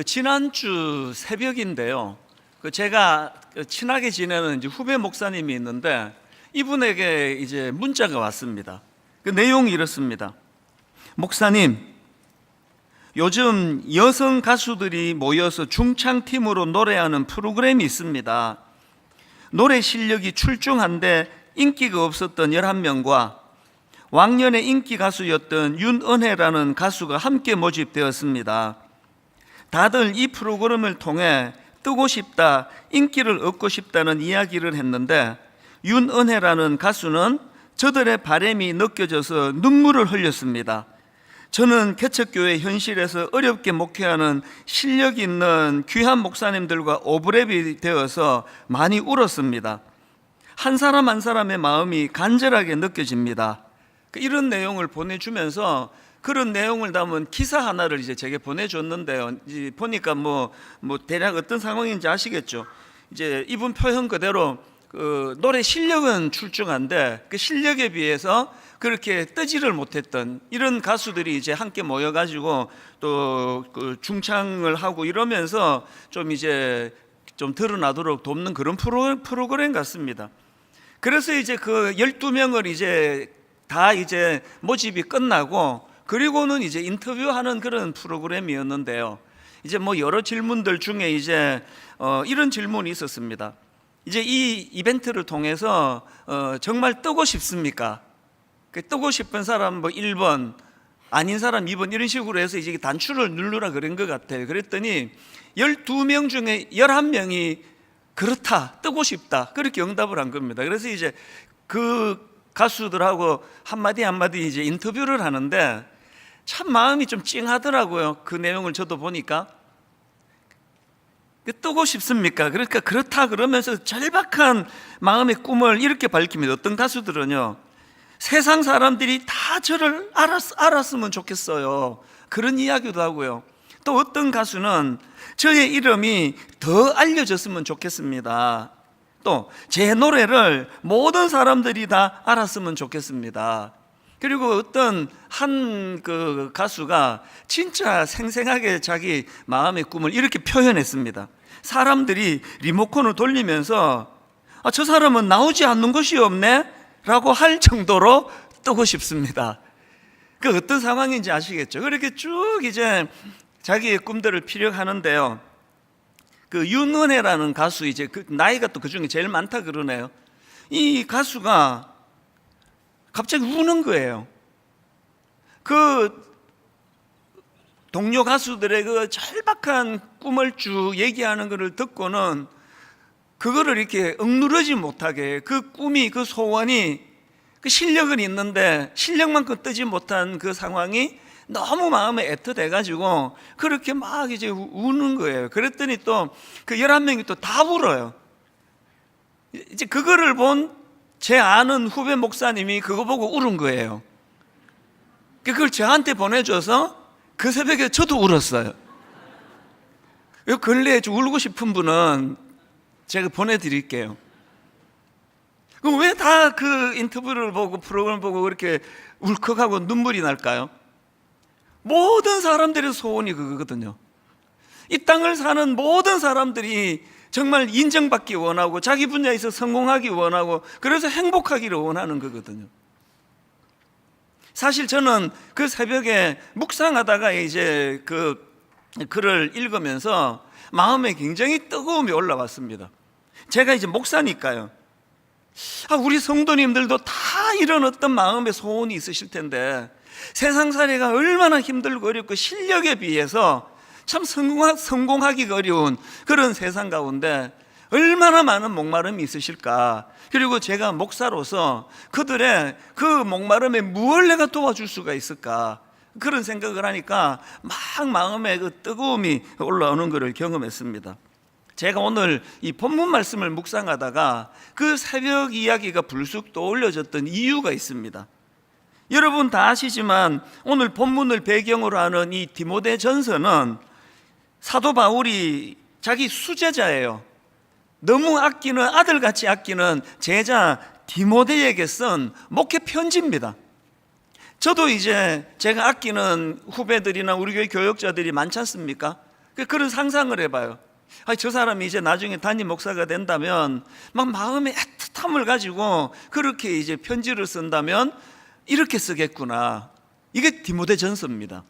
지난주 새벽인데요. 제가 친하게 지내는 이제 후배 목사님이 있는데 이분에게 이제 문자가 왔습니다. 그 내용이 이렇습니다. 목사님, 요즘 여성 가수들이 모여서 중창팀으로 노래하는 프로그램이 있습니다. 노래 실력이 출중한데 인기가 없었던 11명과 왕년의 인기 가수였던 윤은혜라는 가수가 함께 모집되었습니다. 다들 이 프로그램을 통해 뜨고 싶다, 인기를 얻고 싶다는 이야기를 했는데 윤은혜라는 가수는 저들의 바람이 느껴져서 눈물을 흘렸습니다. 저는 개척교회 현실에서 어렵게 목회하는 실력 있는 귀한 목사님들과 오브랩이 되어서 많이 울었습니다. 한 사람 한 사람의 마음이 간절하게 느껴집니다. 이런 내용을 보내주면서 그런 내용을 담은 기사 하나를 이제 제게 보내줬는데요. 이제 보니까 뭐 대략 어떤 상황인지 아시겠죠? 이제 이분 표현 그대로 노래 실력은 출중한데 그 실력에 비해서 그렇게 뜨지를 못했던 이런 가수들이 이제 함께 모여가지고 또 그 중창을 하고 이러면서 좀 이제 좀 드러나도록 돕는 그런 프로그램 같습니다. 그래서 이제 그 12명을 이제 다 이제 모집이 끝나고 그리고는 이제 인터뷰하는 그런 프로그램이었는데요. 이제 뭐 여러 질문들 중에 이제 이런 질문이 있었습니다. 이제 이 이벤트를 통해서 정말 뜨고 싶습니까? 뜨고 싶은 사람 뭐 1번, 아닌 사람 2번 이런 식으로 해서 이제 단추를 누르라 그런 것 같아요. 그랬더니 12명 중에 11명이 그렇다, 뜨고 싶다 그렇게 응답을 한 겁니다. 그래서 이제 그 가수들하고 한마디 이제 인터뷰를 하는데 참 마음이 좀 찡하더라고요. 그 내용을 저도 보니까. 뜨고 싶습니까? 그러니까 그렇다 그러면서 절박한 마음의 꿈을 이렇게 밝힙니다. 어떤 가수들은요, 세상 사람들이 다 저를 알았으면 좋겠어요, 그런 이야기도 하고요. 또 어떤 가수는 저의 이름이 더 알려졌으면 좋겠습니다. 또 제 노래를 모든 사람들이 다 알았으면 좋겠습니다. 그리고 어떤 한 그 가수가 진짜 생생하게 자기 마음의 꿈을 이렇게 표현했습니다. 사람들이 리모컨을 돌리면서 저 사람은 나오지 않는 것이 없네 라고 할 정도로 뜨고 싶습니다. 그 어떤 상황인지 아시겠죠? 그렇게 쭉 이제 자기의 꿈들을 피력하는데요. 그 윤은혜라는 가수, 이제 그 나이가 또 그 중에 제일 많다 그러네요. 이 가수가 갑자기 우는 거예요. 그 동료 가수들의 그 절박한 꿈을 쭉 얘기하는 것을 듣고는 그거를 이렇게 억누르지 못하게, 그 꿈이, 그 소원이, 그 실력은 있는데 실력만큼 뜨지 못한 그 상황이 너무 마음에 애틋해가지고 그렇게 막 이제 우는 거예요. 그랬더니 또 그 11명이 또 다 울어요. 이제 그거를 본 제 아는 후배 목사님이 그거 보고 울은 거예요. 그걸 저한테 보내줘서 그 새벽에 저도 울었어요. 근래에 좀 울고 싶은 분은 제가 보내드릴게요. 그럼 왜 다 그 인터뷰를 보고 프로그램을 보고 그렇게 울컥하고 눈물이 날까요? 모든 사람들의 소원이 그거거든요. 이 땅을 사는 모든 사람들이 정말 인정받기 원하고 자기 분야에서 성공하기 원하고 그래서 행복하기를 원하는 거거든요. 사실 저는 그 새벽에 묵상하다가 이제 그 글을 읽으면서 마음에 굉장히 뜨거움이 올라왔습니다. 제가 이제 목사니까요. 우리 성도님들도 다 이런 어떤 마음의 소원이 있으실 텐데 세상살이가 얼마나 힘들고 어렵고 실력에 비해서 참 성공하기가 어려운 그런 세상 가운데 얼마나 많은 목마름이 있으실까. 그리고 제가 목사로서 그들의 그 목마름에 무엇을 내가 도와줄 수가 있을까, 그런 생각을 하니까 막 마음에 그 뜨거움이 올라오는 것을 경험했습니다. 제가 오늘 이 본문 말씀을 묵상하다가 그 새벽 이야기가 불쑥 떠올려졌던 이유가 있습니다. 여러분 다 아시지만 오늘 본문을 배경으로 하는 이 디모데전서는 사도 바울이 자기 수제자예요. 너무 아끼는, 아들같이 아끼는 제자 디모데에게 쓴 목회 편지입니다. 저도 이제 제가 아끼는 후배들이나 우리 교회 교역자들이 많지 않습니까? 그런 상상을 해봐요. 저 사람이 이제 나중에 담임 목사가 된다면 막 마음에 애틋함을 가지고 그렇게 이제 편지를 쓴다면 이렇게 쓰겠구나. 이게 디모데전서입니다.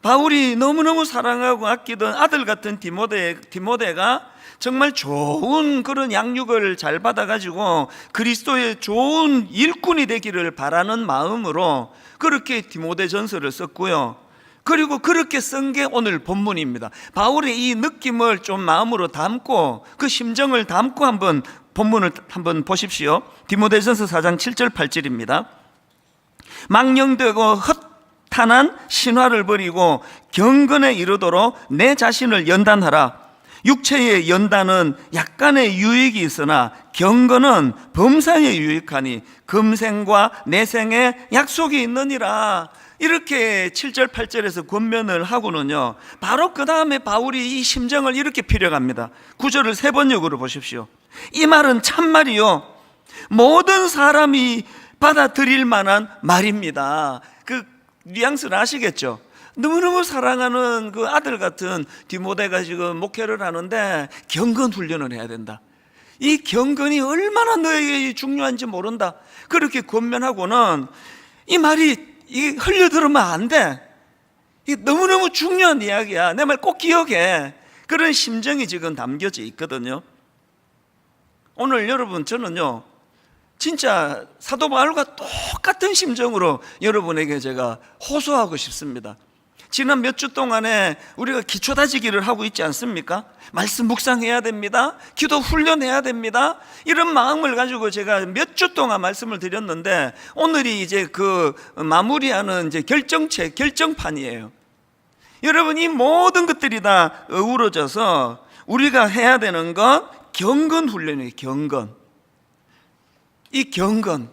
바울이 너무너무 사랑하고 아끼던 아들 같은 디모데가 정말 좋은 그런 양육을 잘 받아가지고 그리스도의 좋은 일꾼이 되기를 바라는 마음으로 그렇게 디모데전서를 썼고요. 그리고 그렇게 쓴 게 오늘 본문입니다. 바울의 이 느낌을 좀 마음으로 담고 그 심정을 담고 한번 본문을 한번 보십시오. 디모데전서 4장 7절 8절입니다. 망령되고 헛탄한 신화를 버리고 경건에 이르도록 내 자신을 연단하라. 육체의 연단은 약간의 유익이 있으나 경건은 범사에 유익하니 금생과 내생에 약속이 있느니라. 이렇게 7절 8절에서 권면을 하고는요, 바로 그 다음에 바울이 이 심정을 이렇게 필요합니다. 9절을 세 번역으로 보십시오. 이 말은 참말이요 모든 사람이 받아들일 만한 말입니다. 그 뉘앙스를 아시겠죠? 너무너무 사랑하는 그 아들 같은 디모데가 지금 목회를 하는데 경건 훈련을 해야 된다. 이 경건이 얼마나 너에게 중요한지 모른다. 그렇게 권면하고는 이 말이 이게 흘려들으면 안 돼. 이게 너무너무 중요한 이야기야. 내 말 꼭 기억해. 그런 심정이 지금 담겨져 있거든요. 오늘 여러분, 저는요 진짜 사도 바울과 똑같은 심정으로 여러분에게 제가 호소하고 싶습니다. 지난 몇 주 동안에 우리가 기초 다지기를 하고 있지 않습니까? 말씀 묵상해야 됩니다. 기도 훈련해야 됩니다. 이런 마음을 가지고 제가 몇 주 동안 말씀을 드렸는데 오늘이 이제 그 마무리하는 이제 결정판이에요. 여러분, 이 모든 것들이 다 어우러져서 우리가 해야 되는 건 경건 훈련이에요. 경건. 이 경건.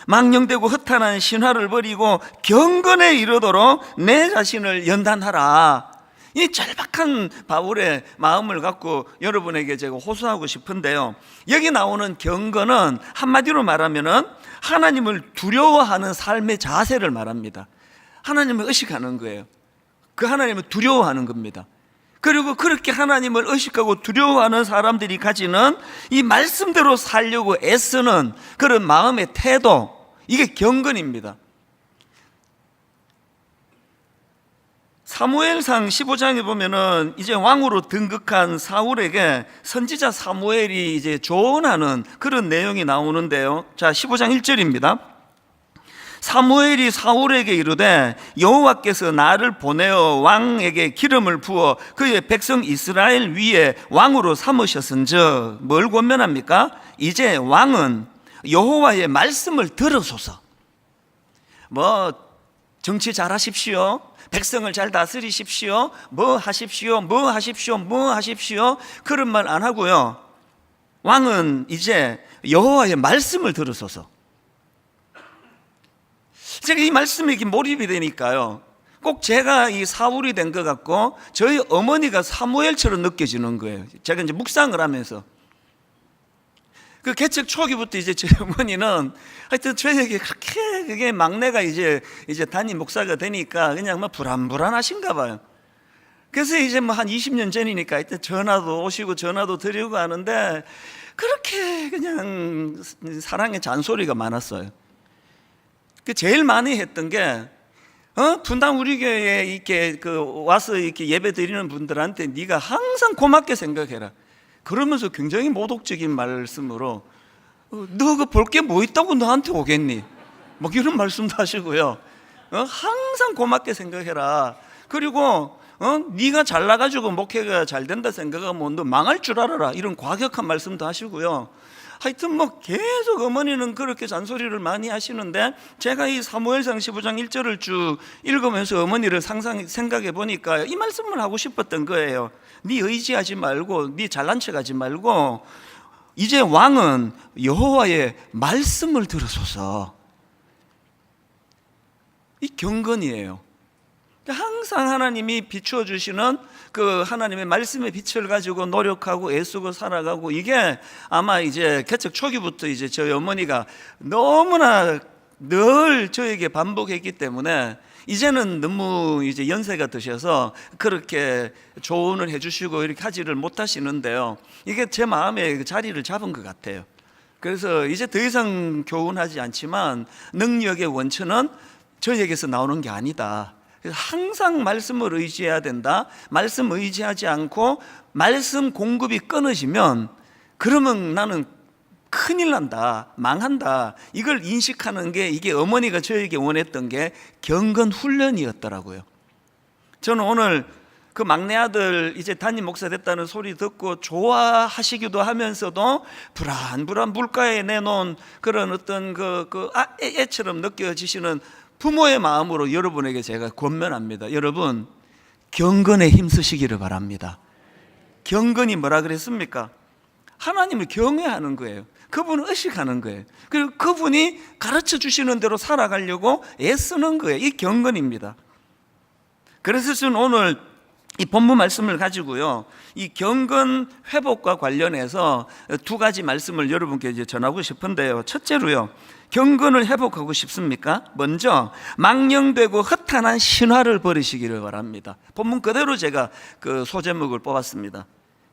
망령되고 허탄한 신화를 버리고 경건에 이르도록 내 자신을 연단하라. 이 절박한 바울의 마음을 갖고 여러분에게 제가 호소하고 싶은데요, 여기 나오는 경건은 한마디로 말하면은 하나님을 두려워하는 삶의 자세를 말합니다. 하나님을 의식하는 거예요. 그 하나님을 두려워하는 겁니다. 그리고 그렇게 하나님을 의식하고 두려워하는 사람들이 가지는 이 말씀대로 살려고 애쓰는 그런 마음의 태도, 이게 경건입니다. 사무엘상 15장에 보면은 이제 왕으로 등극한 사울에게 선지자 사무엘이 이제 조언하는 그런 내용이 나오는데요. 자, 15장 1절입니다. 사무엘이 사울에게 이르되 여호와께서 나를 보내어 왕에게 기름을 부어 그의 백성 이스라엘 위에 왕으로 삼으셨은즉 뭘 권면합니까? 이제 왕은 여호와의 말씀을 들으소서. 뭐 정치 잘하십시오, 백성을 잘 다스리십시오, 뭐 하십시오, 뭐 하십시오, 뭐 하십시오, 그런 말 안 하고요, 왕은 이제 여호와의 말씀을 들으소서. 제가 이 말씀에 이렇게 몰입이 되니까요, 꼭 제가 이 사울이 된 것 같고 저희 어머니가 사무엘처럼 느껴지는 거예요. 제가 이제 묵상을 하면서 그 개척 초기부터 이제 저희 어머니는 하여튼 저에게 그렇게, 그게 막내가 이제 담임 목사가 되니까 그냥 막 불안하신가 봐요. 그래서 이제 뭐 한 20년 전이니까 하여튼 전화도 오시고 전화도 드리고 하는데 그렇게 그냥 사랑의 잔소리가 많았어요. 그 제일 많이 했던 게 분당 우리 교회에 이렇게 와서 이렇게 예배 드리는 분들한테 네가 항상 고맙게 생각해라. 그러면서 굉장히 모독적인 말씀으로 너 그 볼 게 뭐 있다고 너한테 오겠니? 뭐 이런 말씀도 하시고요. 항상 고맙게 생각해라. 그리고 네가 잘나가지고 목회가 잘 된다 생각하면 너 망할 줄 알아라. 이런 과격한 말씀도 하시고요. 하여튼 뭐 계속 어머니는 그렇게 잔소리를 많이 하시는데 제가 이 사무엘상 15장 1절을 쭉 읽으면서 어머니를 생각해 보니까 이 말씀을 하고 싶었던 거예요. 네 의지하지 말고 네 잘난 척하지 말고 이제 왕은 여호와의 말씀을 들으소서. 이 경건이에요. 항상 하나님이 비추어 주시는 그 하나님의 말씀의 빛을 가지고 노력하고 애쓰고 살아가고, 이게 아마 이제 개척 초기부터 이제 저희 어머니가 너무나 늘 저에게 반복했기 때문에 이제는 너무 이제 연세가 드셔서 그렇게 조언을 해주시고 이렇게 하지를 못하시는데요. 이게 제 마음에 그 자리를 잡은 것 같아요. 그래서 이제 더 이상 교훈하지 않지만 능력의 원천은 저에게서 나오는 게 아니다. 그래서 항상 말씀을 의지해야 된다. 말씀 의지하지 않고 말씀 공급이 끊어지면 그러면 나는 큰일 난다, 망한다. 이걸 인식하는 게 이게 어머니가 저에게 원했던 게 경건 훈련이었더라고요. 저는 오늘 그 막내 아들 이제 담임 목사 됐다는 소리 듣고 좋아하시기도 하면서도 불안불안 물가에 내놓은 그런 어떤 애처럼 느껴지시는 부모의 마음으로 여러분에게 제가 권면합니다. 여러분, 경건에 힘쓰시기를 바랍니다. 경건이 뭐라 그랬습니까? 하나님을 경외하는 거예요. 그분을 의식하는 거예요. 그리고 그분이 가르쳐 주시는 대로 살아가려고 애쓰는 거예요. 이 경건입니다. 그래서 저는 오늘 이 본문 말씀을 가지고요, 이 경건 회복과 관련해서 두 가지 말씀을 여러분께 이제 전하고 싶은데요. 첫째로요, 경건을 회복하고 싶습니까? 먼저 망령되고 허탄한 신화를 버리시기를 바랍니다. 본문 그대로 제가 그 소제목을 뽑았습니다.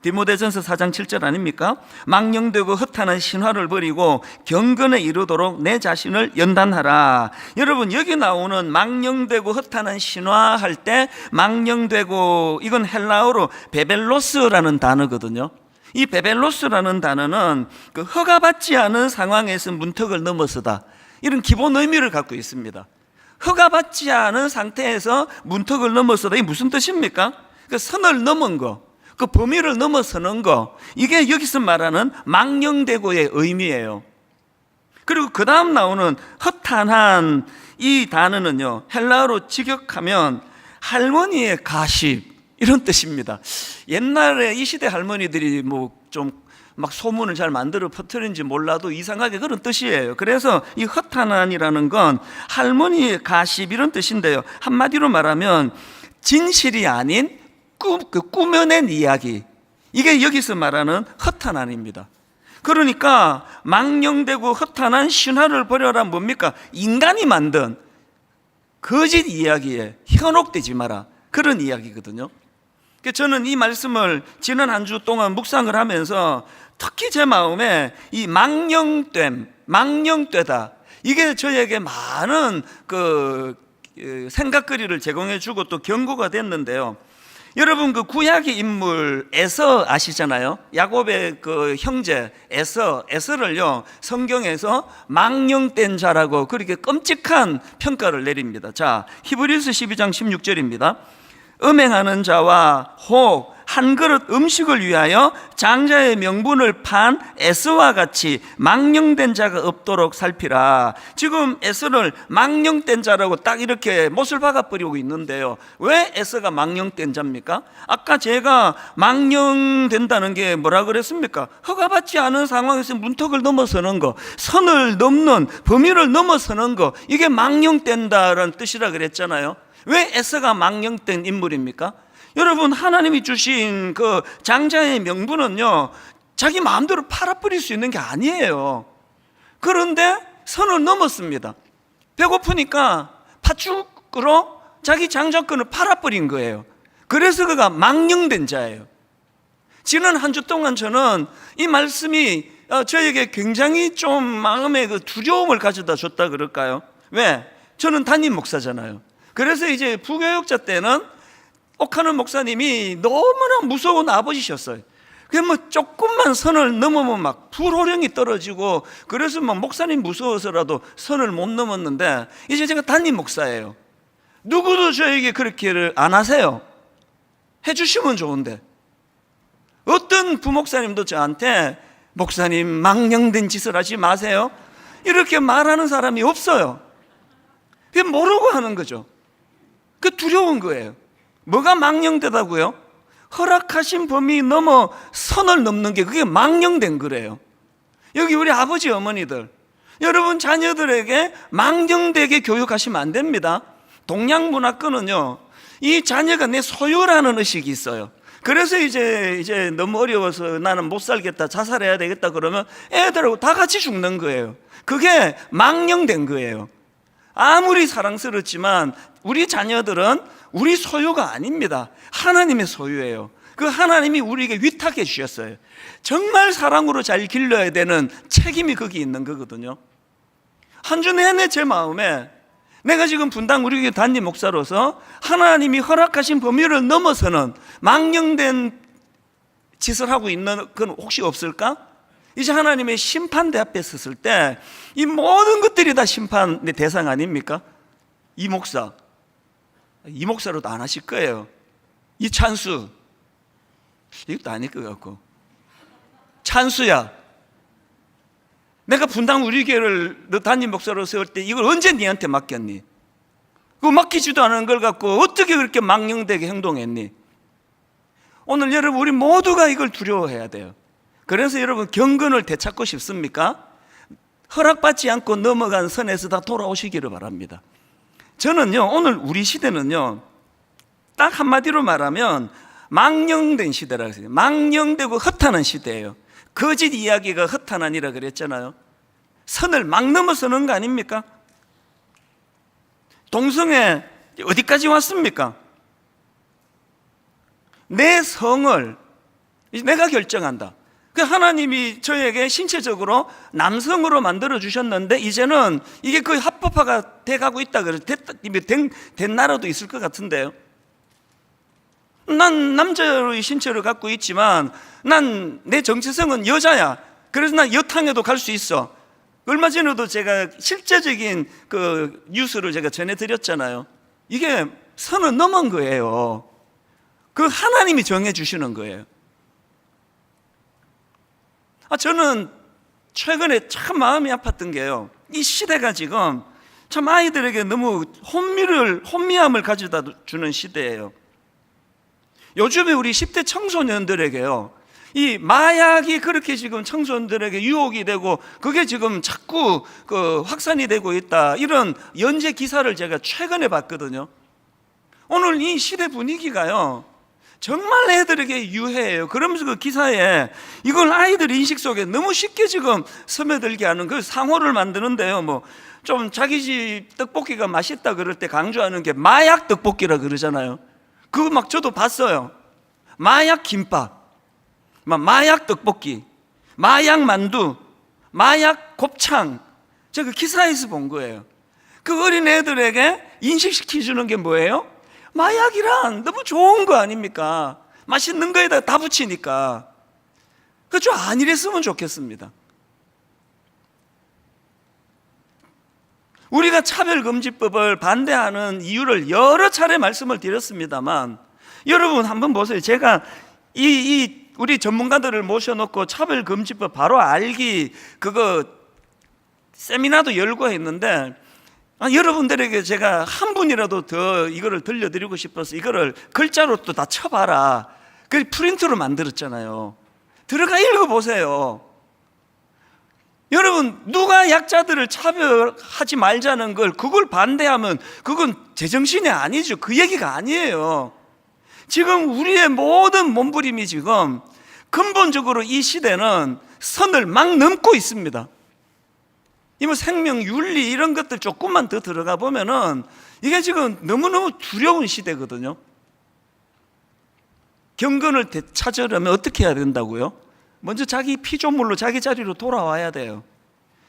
디모데전서 4장 7절 아닙니까? 망령되고 허탄한 신화를 버리고 경건에 이르도록 내 자신을 연단하라. 여러분, 여기 나오는 망령되고 허탄한 신화 할 때 망령되고, 이건 헬라어로 베벨로스라는 단어거든요. 이 베벨로스라는 단어는 그 허가받지 않은 상황에서 문턱을 넘어서다, 이런 기본 의미를 갖고 있습니다. 허가받지 않은 상태에서 문턱을 넘어서다, 이게 무슨 뜻입니까? 그 선을 넘은 거, 그 범위를 넘어서는 거, 이게 여기서 말하는 망령되고의 의미예요. 그리고 그 다음 나오는 허탄한 이 단어는요, 헬라어로 직역하면 할머니의 가십, 이런 뜻입니다. 옛날에 이 시대 할머니들이 뭐 좀 막 소문을 잘 만들어 퍼뜨린지 몰라도 이상하게 그런 뜻이에요. 그래서 이 허탄한이라는 건 할머니의 가십, 이런 뜻인데요. 한마디로 말하면 진실이 아닌 꾸며낸 이야기, 이게 여기서 말하는 허탄한입니다. 그러니까 망령되고 허탄한 신화를 버려라, 뭡니까? 인간이 만든 거짓 이야기에 현혹되지 마라, 그런 이야기거든요. 저는 이 말씀을 지난 한 주 동안 묵상을 하면서 특히 제 마음에 이 망령되다, 이게 저에게 많은 그 생각거리를 제공해 주고 또 경고가 됐는데요. 여러분, 그 구약의 인물 에서 아시잖아요. 야곱의 그 형제 에서를요, 성경에서 망령된 자라고 그렇게 끔찍한 평가를 내립니다. 자, 히브리서 12장 16절입니다. 음행하는 자와 혹 한 그릇 음식을 위하여 장자의 명분을 판 에서와 같이 망령된 자가 없도록 살피라. 지금 에서를 망령된 자라고 딱 이렇게 못을 박아버리고 있는데요. 왜 에서가 망령된 자입니까? 아까 제가 망령된다는 게 뭐라 그랬습니까? 허가받지 않은 상황에서 문턱을 넘어서는 거, 선을 넘는, 범위를 넘어서는 거, 이게 망령된다라는 뜻이라 그랬잖아요. 왜 에서가 망령된 인물입니까? 여러분, 하나님이 주신 그 장자의 명분은요, 자기 마음대로 팔아버릴 수 있는 게 아니에요. 그런데 선을 넘었습니다. 배고프니까 팥죽으로 자기 장자권을 팔아버린 거예요. 그래서 그가 망령된 자예요. 지난 한 주 동안 저는 이 말씀이 저에게 굉장히 좀 마음에 그 두려움을 가져다 줬다 그럴까요? 왜? 저는 담임 목사잖아요. 그래서 이제 부교육자 때는 옥하는 목사님이 너무나 무서운 아버지셨어요. 그냥 뭐 조금만 선을 넘으면 막 불호령이 떨어지고, 그래서 막 목사님 무서워서라도 선을 못 넘었는데, 이제 제가 담임 목사예요. 누구도 저에게 그렇게를 안 하세요. 해주시면 좋은데, 어떤 부목사님도 저한테 목사님 망령된 짓을 하지 마세요, 이렇게 말하는 사람이 없어요. 그게 모르고 하는 거죠. 그 두려운 거예요. 뭐가 망령되다고요? 허락하신 범위 넘어 선을 넘는 게, 그게 망령된 거래요. 여기 우리 아버지 어머니들, 여러분 자녀들에게 망령되게 교육하시면 안 됩니다. 동양문화권은요, 이 자녀가 내 소유라는 의식이 있어요. 그래서 이제 너무 어려워서 나는 못 살겠다, 자살해야 되겠다 그러면 애들하고 다 같이 죽는 거예요. 그게 망령된 거예요. 아무리 사랑스럽지만 우리 자녀들은 우리 소유가 아닙니다. 하나님의 소유예요. 그 하나님이 우리에게 위탁해 주셨어요. 정말 사랑으로 잘 길러야 되는 책임이 거기 있는 거거든요. 한 주 내내 제 마음에 내가 지금 분당 우리 교회 담임 목사로서 하나님이 허락하신 범위를 넘어서는 망령된 짓을 하고 있는 건 혹시 없을까? 이제 하나님의 심판대 앞에 섰을 때 이 모든 것들이 다 심판의 대상 아닙니까? 이 목사로도 안 하실 거예요. 이 찬수, 이것도 아닐 것 같고. 찬수야, 내가 분당 우리 교회를 너 담임 목사로 세울 때 이걸 언제 네한테 맡겼니? 그거 맡기지도 않은 걸 갖고 어떻게 그렇게 망령되게 행동했니? 오늘 여러분 우리 모두가 이걸 두려워해야 돼요. 그래서 여러분 경건을 되찾고 싶습니까? 허락받지 않고 넘어간 선에서 다 돌아오시기를 바랍니다. 저는요, 오늘 우리 시대는요, 딱 한마디로 말하면 망령된 시대라고 했어요. 망령되고 허탄한 시대예요. 거짓 이야기가 허탄하니라 그랬잖아요. 선을 막 넘어서는 거 아닙니까? 동성애 어디까지 왔습니까? 내 성을 내가 결정한다. 그 하나님이 저에게 신체적으로 남성으로 만들어 주셨는데 이제는 이게 거의 합법화가 돼가고 있다 그래서 된 나라도 있을 것 같은데요. 난 남자의 신체를 갖고 있지만 난 내 정체성은 여자야. 그래서 난 여탕에도 갈 수 있어. 얼마 전에도 제가 실제적인 그 뉴스를 제가 전해드렸잖아요. 이게 선을 넘은 거예요. 그 하나님이 정해 주시는 거예요. 저는 최근에 참 마음이 아팠던 게요, 이 시대가 지금 참 아이들에게 너무 혼미함을 가져다 주는 시대예요. 요즘에 우리 10대 청소년들에게요, 이 마약이 그렇게 지금 청소년들에게 유혹이 되고 그게 지금 자꾸 확산이 되고 있다, 이런 연재 기사를 제가 최근에 봤거든요. 오늘 이 시대 분위기가요 정말 애들에게 유해해요. 그러면서 그 기사에 이걸 아이들 인식 속에 너무 쉽게 지금 스며들게 하는 그 상호를 만드는데요, 뭐 좀 자기 집 떡볶이가 맛있다 그럴 때 강조하는 게 마약 떡볶이라 그러잖아요. 그거 막 저도 봤어요. 마약 김밥, 마약 떡볶이, 마약 만두, 마약 곱창. 제가 그 기사에서 본 거예요. 그 어린 애들에게 인식시켜주는 게 뭐예요? 마약이란 너무 좋은 거 아닙니까? 맛있는 거에다 다 붙이니까. 그거 좀 안 이랬으면 좋겠습니다. 우리가 차별금지법을 반대하는 이유를 여러 차례 말씀을 드렸습니다만, 여러분 한번 보세요. 제가 우리 전문가들을 모셔놓고 차별금지법 바로 알기 그거 세미나도 열고 했는데, 여러분들에게 제가 한 분이라도 더 이거를 들려드리고 싶어서 이거를 글자로 또 다 쳐봐라. 그 프린트로 만들었잖아요. 들어가 읽어보세요. 여러분, 누가 약자들을 차별하지 말자는 그걸 반대하면 그건 제정신이 아니죠. 그 얘기가 아니에요. 지금 우리의 모든 몸부림이 지금 근본적으로 이 시대는 선을 막 넘고 있습니다. 이 생명, 윤리 이런 것들 조금만 더 들어가 보면은 이게 지금 너무너무 두려운 시대거든요. 경건을 되찾으려면 어떻게 해야 된다고요? 먼저 자기 피조물로 자기 자리로 돌아와야 돼요.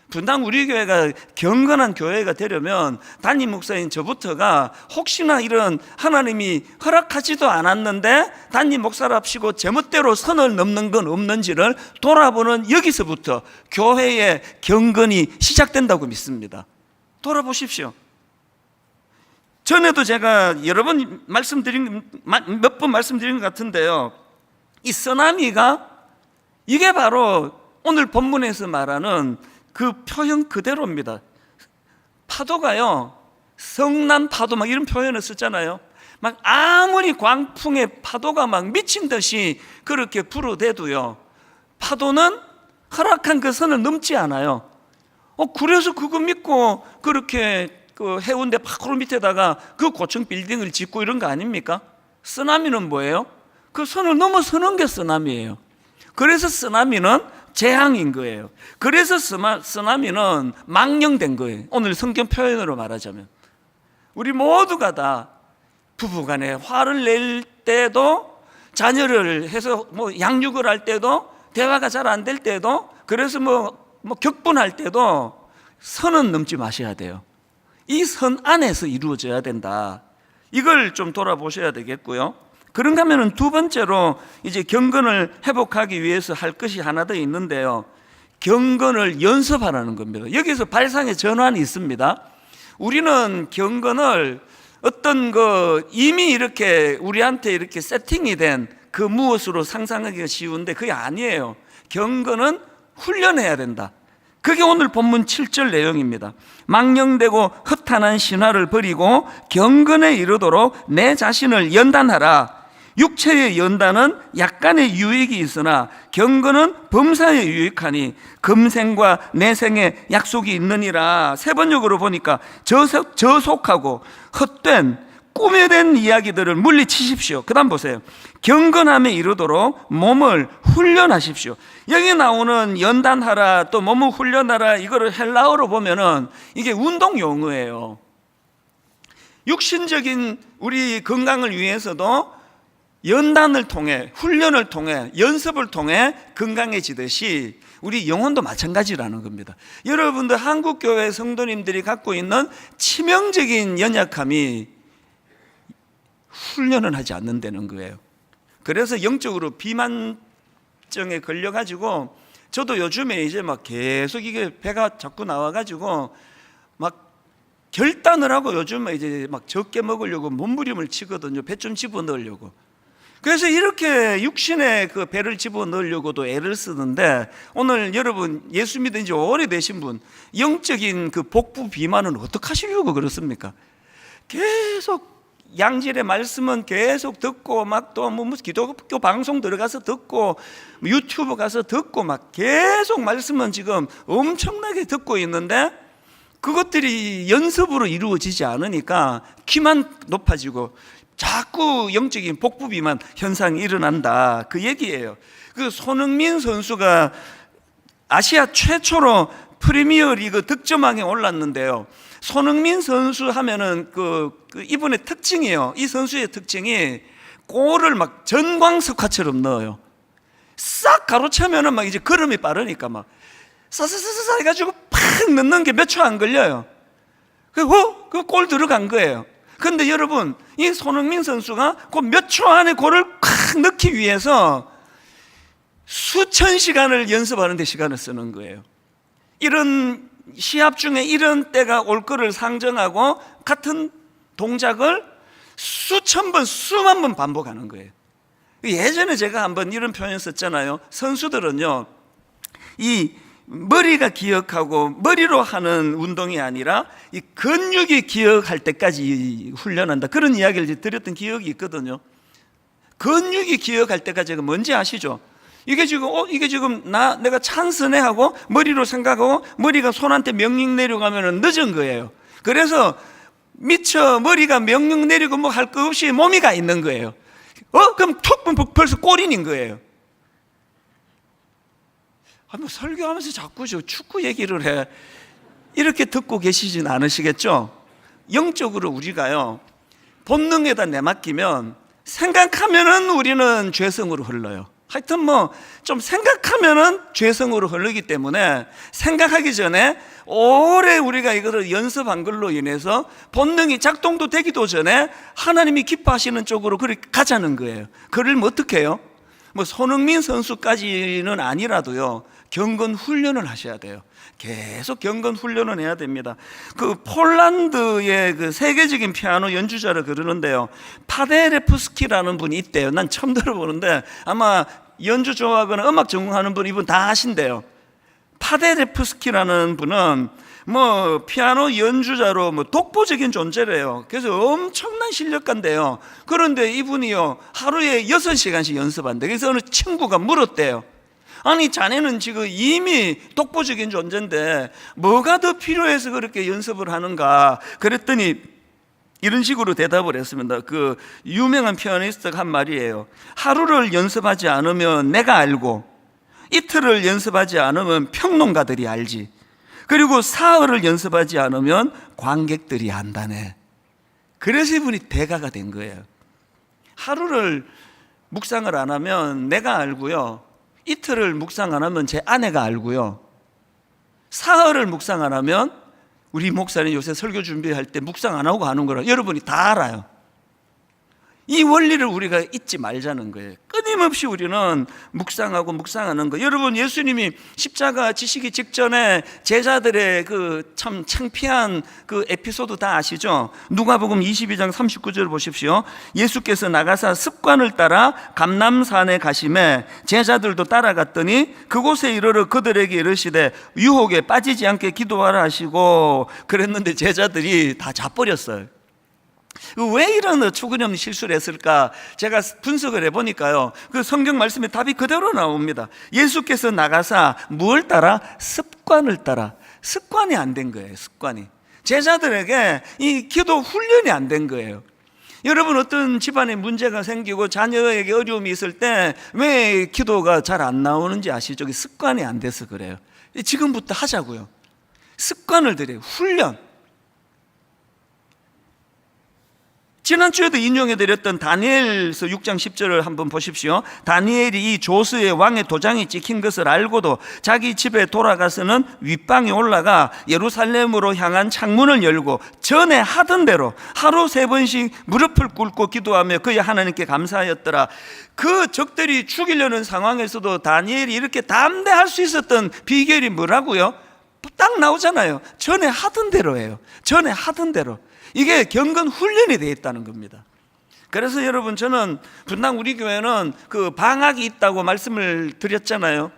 분당 우리 교회가 경건한 교회가 되려면 담임 목사인 저부터가 혹시나 이런 하나님이 허락하지도 않았는데 담임 목사랍시고 제멋대로 선을 넘는 건 없는지를 돌아보는 여기서부터 교회의 경건이 시작된다고 믿습니다. 돌아보십시오. 전에도 제가 여러 번 몇 번 말씀드린 것 같은데요, 이 쓰나미가 이게 바로 오늘 본문에서 말하는 그 표현 그대로입니다. 파도가요, 성난 파도 막 이런 표현을 쓰잖아요. 막 아무리 광풍의 파도가 막 미친 듯이 그렇게 불어대도요, 파도는 허락한 그 선을 넘지 않아요. 그래서 그거 믿고 그렇게 그 해운대 파크로 밑에다가 그 고층 빌딩을 짓고 이런 거 아닙니까? 쓰나미는 뭐예요? 그 선을 넘어서는 게 쓰나미예요. 그래서 쓰나미는 재앙인 거예요. 그래서 쓰나미는 망령된 거예요. 오늘 성경 표현으로 말하자면 우리 모두가 다 부부간에 화를 낼 때도, 자녀를 해서 양육을 할 때도, 대화가 잘 안 될 때도, 그래서 격분할 때도 선은 넘지 마셔야 돼요. 이 선 안에서 이루어져야 된다. 이걸 좀 돌아보셔야 되겠고요. 그런가 하면은 두 번째로 이제 경건을 회복하기 위해서 할 것이 하나 더 있는데요. 경건을 연습하라는 겁니다. 여기서 발상의 전환이 있습니다. 우리는 경건을 어떤 이미 이렇게 우리한테 이렇게 세팅이 된 그 무엇으로 상상하기가 쉬운데 그게 아니에요. 경건은 훈련해야 된다. 그게 오늘 본문 7절 내용입니다. 망령되고 허탄한 신화를 버리고 경건에 이르도록 내 자신을 연단하라. 육체의 연단은 약간의 유익이 있으나 경건은 범사에 유익하니 금생과 내생에 약속이 있느니라. 세 번역으로 보니까 저속하고 헛된 꿈에 된 이야기들을 물리치십시오. 그 다음 보세요. 경건함에 이르도록 몸을 훈련하십시오. 여기 나오는 연단하라, 또 몸을 훈련하라, 이거를 헬라어로 보면은 이게 운동 용어예요. 육신적인 우리 건강을 위해서도 연단을 통해, 훈련을 통해, 연습을 통해 건강해지듯이 우리 영혼도 마찬가지라는 겁니다. 여러분들 한국교회 성도님들이 갖고 있는 치명적인 연약함이 훈련을 하지 않는다는 거예요. 그래서 영적으로 비만증에 걸려가지고 저도 요즘에 이제 계속 이게 배가 자꾸 나와가지고 결단을 하고 요즘에 이제 적게 먹으려고 몸부림을 치거든요. 배 좀 집어넣으려고. 그래서 이렇게 육신의 그 배를 집어넣으려고도 애를 쓰는데, 오늘 여러분 예수 믿은 지 오래되신 분, 영적인 그 복부 비만은 어떻게 하시려고 그렇습니까? 계속 양질의 말씀은 계속 듣고, 또 기독교 방송 들어가서 듣고, 유튜브 가서 듣고, 계속 말씀은 지금 엄청나게 듣고 있는데 그것들이 연습으로 이루어지지 않으니까 키만 높아지고 자꾸 영적인 복부 비만 현상이 일어난다, 그 얘기예요. 그 손흥민 선수가 아시아 최초로 프리미어 리그 득점왕에 올랐는데요. 손흥민 선수 하면은 이분의 특징이에요. 이 선수의 특징이 골을 전광석화처럼 넣어요. 싹 가로채면은 이제 걸음이 빠르니까 싸싸싸싸 해가지고 팍 넣는 게 몇 초 안 걸려요. 그 골 들어간 거예요. 근데 여러분, 이 손흥민 선수가 그 몇 초 안에 골을 팍 넣기 위해서 수천 시간을 연습하는 데 시간을 쓰는 거예요. 이런 시합 중에 이런 때가 올 거를 상정하고 같은 동작을 수천 번, 수만 번 반복하는 거예요. 예전에 제가 한번 이런 표현 썼잖아요. 선수들은요, 이 머리가 기억하고 머리로 하는 운동이 아니라 이 근육이 기억할 때까지 훈련한다, 그런 이야기를 드렸던 기억이 있거든요. 근육이 기억할 때까지가 뭔지 아시죠? 이게 지금 내가 찬스네 하고 머리로 생각하고 머리가 손한테 명령 내려가면 늦은 거예요. 그래서 미처 머리가 명령 내리고 할 거 없이 몸이 가 있는 거예요. 그럼 툭 벌써 골인인 거예요. 설교하면서 자꾸 축구 얘기를 해. 이렇게 듣고 계시진 않으시겠죠? 영적으로 우리가요, 본능에다 내맡기면 생각하면은 우리는 죄성으로 흘러요. 하여튼 좀 생각하면은 죄성으로 흐르기 때문에 생각하기 전에 오래 우리가 이것을 연습한 걸로 인해서 본능이 작동도 되기도 전에 하나님이 기뻐하시는 쪽으로 그렇게 가자는 거예요. 그러면 어떻게 해요? 손흥민 선수까지는 아니라도요, 경건 훈련을 하셔야 돼요. 계속 경건 훈련을 해야 됩니다. 폴란드의 세계적인 피아노 연주자를 그러는데요, 파데레프스키라는 분이 있대요. 난 처음 들어보는데 아마 연주 좋아하거나 음악 전공하는 분, 이분 다 아신대요. 파데레프스키라는 분은 피아노 연주자로 독보적인 존재래요. 그래서 엄청난 실력가인데요. 그런데 이분이요, 하루에 6시간씩 연습한대. 그래서 어느 친구가 물었대요. 아니, 자네는 지금 이미 독보적인 존재인데 뭐가 더 필요해서 그렇게 연습을 하는가? 그랬더니 이런 식으로 대답을 했습니다. 유명한 피아니스트가 한 말이에요. 하루를 연습하지 않으면 내가 알고 이틀을 연습하지 않으면 평론가들이 알지. 그리고 사흘을 연습하지 않으면 관객들이 안다네. 그래서 이분이 대가가 된 거예요. 하루를 묵상을 안 하면 내가 알고요, 이틀을 묵상 안 하면 제 아내가 알고요, 사흘을 묵상 안 하면 우리 목사님 요새 설교 준비할 때 묵상 안 하고 하는 거라 여러분이 다 알아요. 이 원리를 우리가 잊지 말자는 거예요. 끊임없이 우리는 묵상하고 묵상하는 거. 여러분, 예수님이 십자가 지시기 직전에 제자들의 그 참 창피한 그 에피소드 다 아시죠? 누가복음 22장 39절 보십시오. 예수께서 나가사 습관을 따라 감람산에 가심에 제자들도 따라갔더니 그곳에 이르러 그들에게 이르시되 유혹에 빠지지 않게 기도하라 하시고 그랬는데 제자들이 다 자버렸어요. 왜 이런 초근염 실수를 했을까? 제가 분석을 해보니까요, 그 성경 말씀에 답이 그대로 나옵니다. 예수께서 나가사 무엇을 따라? 습관을 따라. 습관이 안 된 거예요. 습관이. 제자들에게 이 기도 훈련이 안 된 거예요. 여러분, 어떤 집안에 문제가 생기고 자녀에게 어려움이 있을 때 왜 기도가 잘 안 나오는지 아시죠? 습관이 안 돼서 그래요. 지금부터 하자고요. 습관을 들여요. 훈련. 지난주에도 인용해드렸던 다니엘서 6장 10절을 한번 보십시오. 다니엘이 이 조스의 왕의 도장이 찍힌 것을 알고도 자기 집에 돌아가서는 윗방에 올라가 예루살렘으로 향한 창문을 열고 전에 하던 대로 하루 3번씩 무릎을 꿇고 기도하며 그의 하나님께 감사하였더라. 그 적들이 죽이려는 상황에서도 다니엘이 이렇게 담대할 수 있었던 비결이 뭐라고요? 딱 나오잖아요. 전에 하던 대로예요. 전에 하던 대로. 이게 경건 훈련이 되어 있다는 겁니다. 그래서 여러분, 저는 분당 우리 교회는 그 방학이 있다고 말씀을 드렸잖아요.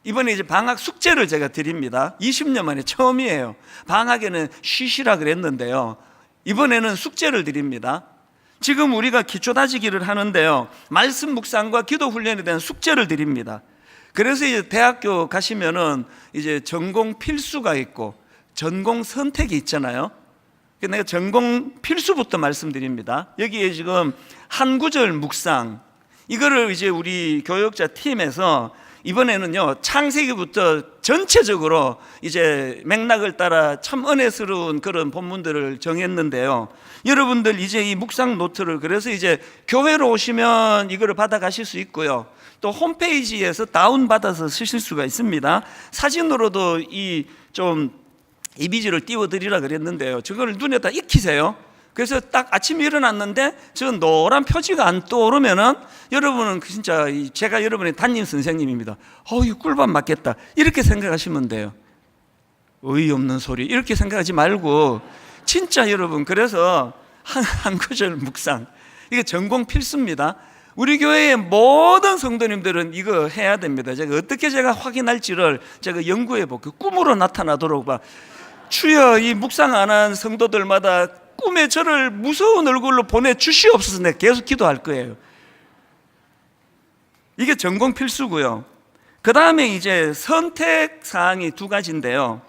이번에 이제 방학 숙제를 제가 드립니다. 20년 만에 처음이에요. 방학에는 쉬시라 그랬는데요, 이번에는 숙제를 드립니다. 지금 우리가 기초 다지기를 하는데요, 말씀 묵상과 기도 훈련에 대한 숙제를 드립니다. 그래서 이제 대학교 가시면은 이제 전공 필수가 있고 전공 선택이 있잖아요. 내가 전공 필수부터 말씀드립니다. 여기에 지금 한 구절 묵상, 이거를 이제 우리 교역자 팀에서 이번에는요, 창세기부터 전체적으로 이제 맥락을 따라 참 은혜스러운 그런 본문들을 정했는데요, 여러분들 이제 이 묵상 노트를 그래서 이제 교회로 오시면 이거를 받아 가실 수 있고요, 또 홈페이지에서 다운받아서 쓰실 수가 있습니다. 사진으로도 이 이미지를 띄워드리라 그랬는데요, 저걸 눈에다 익히세요. 그래서 딱 아침에 일어났는데 저 노란 표지가 안 떠오르면은 여러분은 진짜 제가 여러분의 담임 선생님입니다. 이 꿀밤 맞겠다, 이렇게 생각하시면 돼요. 어이없는 소리 이렇게 생각하지 말고 진짜 여러분, 그래서 한 구절 묵상, 이게 전공 필수입니다. 우리 교회의 모든 성도님들은 이거 해야 됩니다. 어떻게 제가 확인할지를 제가 연구해 볼게요. 꿈으로 나타나도록 주여, 이 묵상 안 한 성도들마다 꿈에 저를 무서운 얼굴로 보내주시옵소서. 내가 계속 기도할 거예요. 이게 전공 필수고요. 그 다음에 이제 선택 사항이 2가지인데요,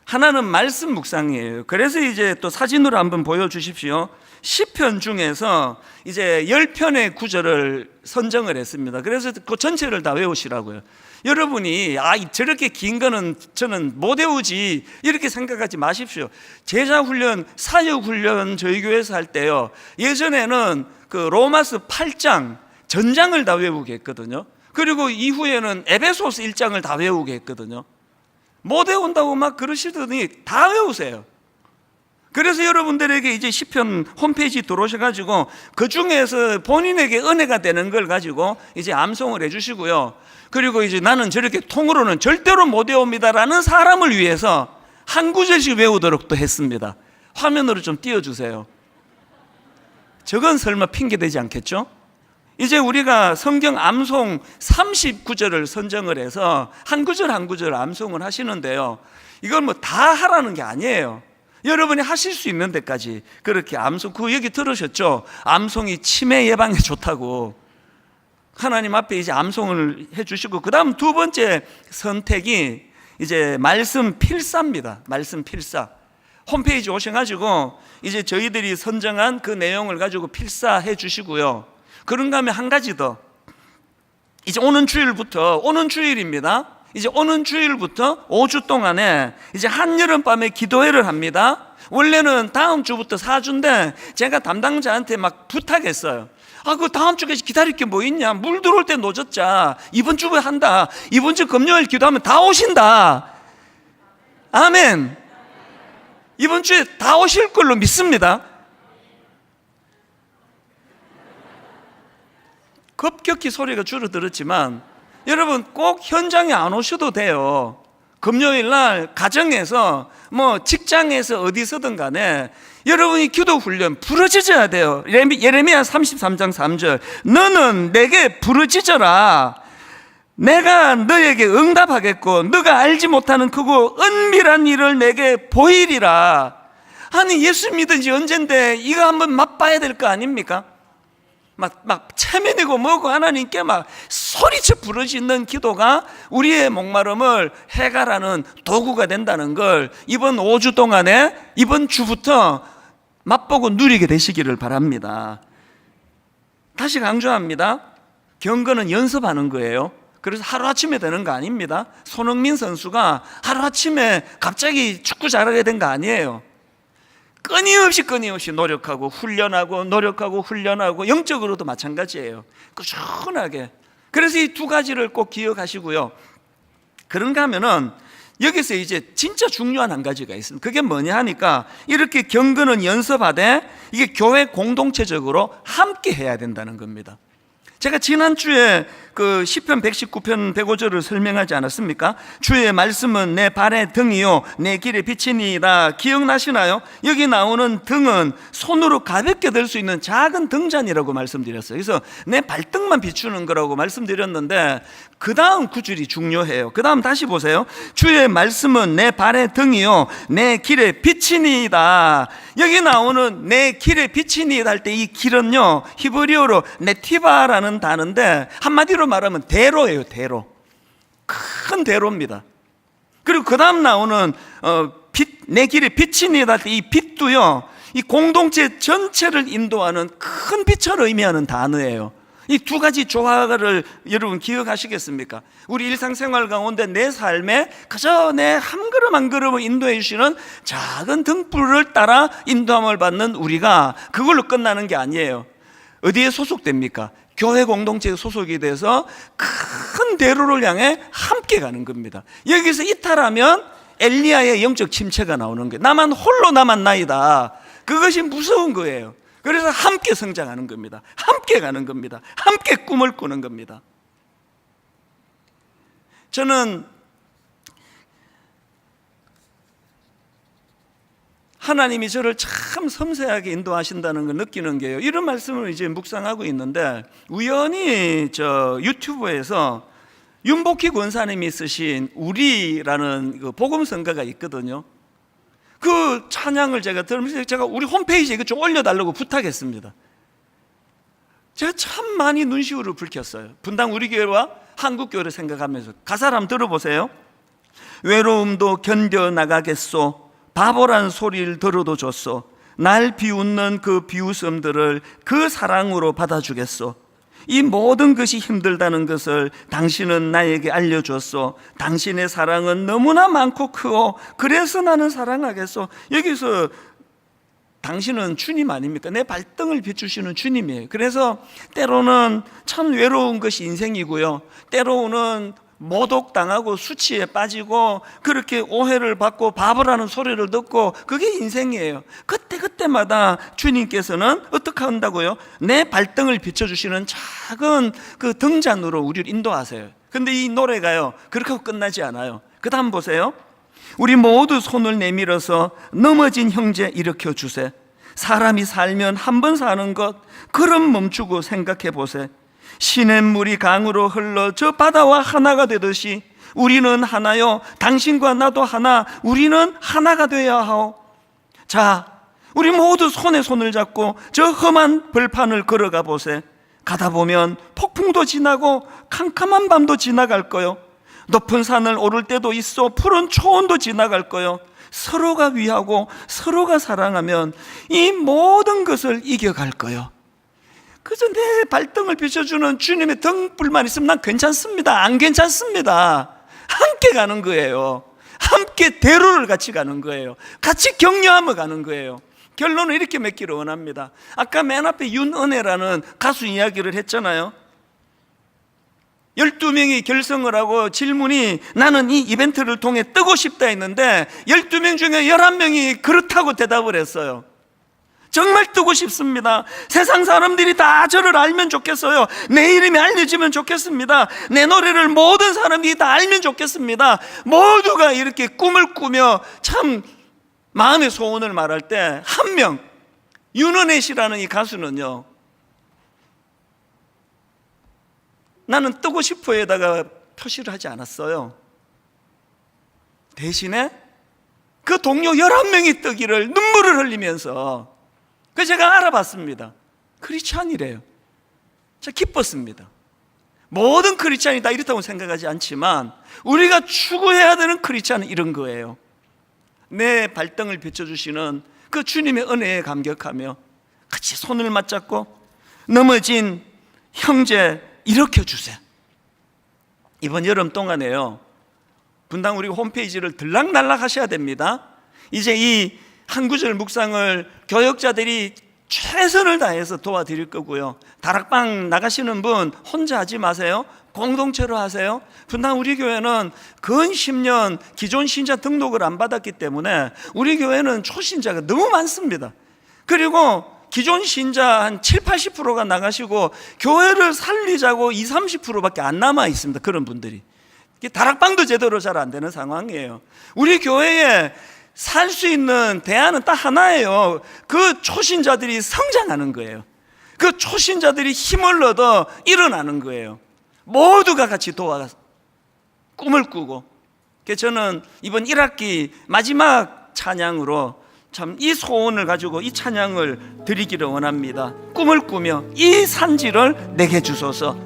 하나는 말씀 묵상이에요. 그래서 이제 또 사진으로 한번 보여주십시오. 시편 중에서 이제 10편의 구절을 선정을 했습니다. 그래서 그 전체를 다 외우시라고요. 여러분이 저렇게 긴 거는 저는 못 외우지 이렇게 생각하지 마십시오. 제자훈련, 사역훈련 저희 교회에서 할 때요, 예전에는 그 로마서 8장 전장을 다 외우게 했거든요. 그리고 이후에는 에베소서 1장을 다 외우게 했거든요. 못 외운다고 막 그러시더니 다 외우세요. 그래서 여러분들에게 이제 시편 홈페이지 들어오셔가지고 그 중에서 본인에게 은혜가 되는 걸 가지고 이제 암송을 해주시고요. 그리고 이제 나는 저렇게 통으로는 절대로 못 외웁니다라는 사람을 위해서 한 구절씩 외우도록 또 했습니다. 화면으로 좀 띄워주세요. 저건 설마 핑계되지 않겠죠? 이제 우리가 성경 암송 39절을 선정을 해서 한 구절 한 구절 암송을 하시는데요, 이건 뭐 다 하라는 게 아니에요. 여러분이 하실 수 있는 데까지 그렇게 암송, 그 얘기 들으셨죠? 암송이 치매 예방에 좋다고. 하나님 앞에 이제 암송을 해주시고, 그 다음 2번째 선택이 이제 말씀 필사입니다. 말씀 필사. 홈페이지 오셔가지고 이제 저희들이 선정한 그 내용을 가지고 필사해 주시고요. 그런가 하면 한 가지 더, 이제 오는 주일입니다. 이제 오는 주일부터 5주 동안에 이제 한여름밤에 기도회를 합니다. 원래는 다음 주부터 4주인데 제가 담당자한테 막 부탁했어요. 그 다음 주까지 기다릴 게 뭐 있냐? 물 들어올 때 노졌자. 이번 주에 한다. 이번 주 금요일 기도하면 다 오신다. 아멘. 이번 주에 다 오실 걸로 믿습니다. 급격히 소리가 줄어들었지만 여러분 꼭 현장에 안 오셔도 돼요. 금요일 날 가정에서 직장에서 어디서든 간에 여러분이 기도 훈련 부르짖어야 돼요. 예레미야 33장 3절 너는 내게 부르짖어라. 내가 너에게 응답하겠고 너가 알지 못하는 크고 은밀한 일을 내게 보이리라. 아니 예수 믿은 지 언젠데 이거 한번 맛봐야 될 거 아닙니까? 막 체면이고 뭐고 하나님께 막 소리쳐 부르짖는 기도가 우리의 목마름을 해결하는 도구가 된다는 걸 이번 5주 동안에 이번 주부터 맛보고 누리게 되시기를 바랍니다. 다시 강조합니다. 경건은 연습하는 거예요. 그래서 하루아침에 되는 거 아닙니다. 손흥민 선수가 하루아침에 갑자기 축구 잘하게 된 거 아니에요. 끊임없이 노력하고 훈련하고 영적으로도 마찬가지예요. 꾸준하게. 그래서 이 두 가지를 꼭 기억하시고요. 그런가 하면은 여기서 이제 진짜 중요한 한 가지가 있습니다. 그게 뭐냐 하니까 이렇게 경건은 연습하되 이게 교회 공동체적으로 함께 해야 된다는 겁니다. 제가 지난주에 그 시편 119편 105절을 설명하지 않았습니까? 주의 말씀은 내 발의 등이요 내 길의 빛이니이다. 기억나시나요? 여기 나오는 등은 손으로 가볍게 들 수 있는 작은 등잔이라고 말씀드렸어요. 그래서 내 발등만 비추는 거라고 말씀드렸는데 그 다음 구절이 중요해요. 그 다음 다시 보세요. 주의 말씀은 내 발의 등이요 내 길의 빛이니이다. 여기 나오는 내 길의 빛이니이다 할 때 이 길은요 히브리어로 네티바라는 단어인데 한마디로 말하면 대로예요. 대로. 큰 대로입니다. 그리고 그 다음 나오는 내 길의 빛이니이다 할 때 이 빛도요 이 공동체 전체를 인도하는 큰 빛을 의미하는 단어예요. 이 두 가지 조화를 여러분 기억하시겠습니까? 우리 일상생활 가운데 내 삶에 그저 내 한 걸음 한 걸음을 인도해 주시는 작은 등불을 따라 인도함을 받는 우리가 그걸로 끝나는 게 아니에요. 어디에 소속됩니까? 교회 공동체에 소속이 돼서 큰 대로를 향해 함께 가는 겁니다. 여기서 이탈하면 엘리야의 영적 침체가 나오는 거예요. 나만 홀로 남았나이다. 그것이 무서운 거예요. 그래서 함께 성장하는 겁니다. 함께 가는 겁니다. 함께 꿈을 꾸는 겁니다. 저는 하나님이 저를 참 섬세하게 인도하신다는 걸 느끼는 게요. 이런 말씀을 이제 묵상하고 있는데 우연히 유튜브에서 윤복희 권사님이 쓰신 우리라는 그 복음성가가 있거든요. 그 찬양을 제가 들으면서 제가 우리 홈페이지에 이거 좀 올려달라고 부탁했습니다. 제가 참 많이 눈시울을 붉혔어요. 분당 우리 교회와 한국 교회를 생각하면서 가사를 한번 들어보세요. 외로움도 견뎌나가겠소. 바보란 소리를 들어도 줬소. 날 비웃는 그 비웃음들을 그 사랑으로 받아주겠소. 이 모든 것이 힘들다는 것을 당신은 나에게 알려줬소. 당신의 사랑은 너무나 많고 크고 그래서 나는 사랑하겠소. 여기서 당신은 주님 아닙니까? 내 발등을 비추시는 주님이에요. 그래서 때로는 참 외로운 것이 인생이고요, 때로는 모독당하고 수치에 빠지고 그렇게 오해를 받고 바보라는 소리를 듣고 그게 인생이에요. 그때마다 주님께서는 어떻게 한다고요? 내 발등을 비춰주시는 작은 그 등잔으로 우리를 인도하세요. 근데 이 노래가요 그렇게 하고 끝나지 않아요. 그 다음 보세요. 우리 모두 손을 내밀어서 넘어진 형제 일으켜 주세. 사람이 살면 한 번 사는 것 그럼 멈추고 생각해 보세. 시냇물이 강으로 흘러 저 바다와 하나가 되듯이 우리는 하나요. 당신과 나도 하나. 우리는 하나가 되어야 하오. 자, 우리 모두 손에 손을 잡고 저 험한 벌판을 걸어가 보세. 가다 보면 폭풍도 지나고 캄캄한 밤도 지나갈 거요. 높은 산을 오를 때도 있어 푸른 초원도 지나갈 거요. 서로가 위하고 서로가 사랑하면 이 모든 것을 이겨갈 거요. 그저 내 발등을 비춰주는 주님의 등불만 있으면 난 괜찮습니다. 안 괜찮습니다. 함께 가는 거예요. 함께 대로를 같이 가는 거예요. 같이 격려하며 가는 거예요. 결론은 이렇게 맺기를 원합니다. 아까 맨 앞에 윤은혜라는 가수 이야기를 했잖아요. 12명이 결성을 하고 질문이 나는 이 이벤트를 통해 뜨고 싶다 했는데 12명 중에 11명이 그렇다고 대답을 했어요. 정말 뜨고 싶습니다. 세상 사람들이 다 저를 알면 좋겠어요. 내 이름이 알려지면 좋겠습니다. 내 노래를 모든 사람들이 다 알면 좋겠습니다. 모두가 이렇게 꿈을 꾸며 참 마음의 소원을 말할 때 한 명, 윤은혜 씨라는 이 가수는요, 나는 뜨고 싶어에다가 표시를 하지 않았어요. 대신에 그 동료 11명이 뜨기를 눈물을 흘리면서, 그래서 제가 알아봤습니다. 크리스찬이래요. 제가 기뻤습니다. 모든 크리스찬이 다 이렇다고 생각하지 않지만 우리가 추구해야 되는 크리스찬은 이런 거예요. 내 발등을 비춰주시는 그 주님의 은혜에 감격하며 같이 손을 맞잡고 넘어진 형제 일으켜주세요. 이번 여름 동안에요, 분당 우리 홈페이지를 들락날락 하셔야 됩니다. 이제 이 한 구절 묵상을 교역자들이 최선을 다해서 도와드릴 거고요. 다락방 나가시는 분 혼자 하지 마세요. 공동체로 하세요. 분당 우리 교회는 근 10년 기존 신자 등록을 안 받았기 때문에 우리 교회는 초신자가 너무 많습니다. 그리고 기존 신자 한 70-80%가 나가시고 교회를 살리자고 20-30%밖에 안 남아 있습니다. 그런 분들이. 다락방도 제대로 잘 안 되는 상황이에요. 우리 교회에 살 수 있는 대안은 딱 하나예요. 그 초신자들이 성장하는 거예요. 그 초신자들이 힘을 얻어 일어나는 거예요. 모두가 같이 도와서 꿈을 꾸고. 그래서 저는 이번 1학기 마지막 찬양으로 참 이 소원을 가지고 이 찬양을 드리기를 원합니다. 꿈을 꾸며 이 산지를 내게 주소서.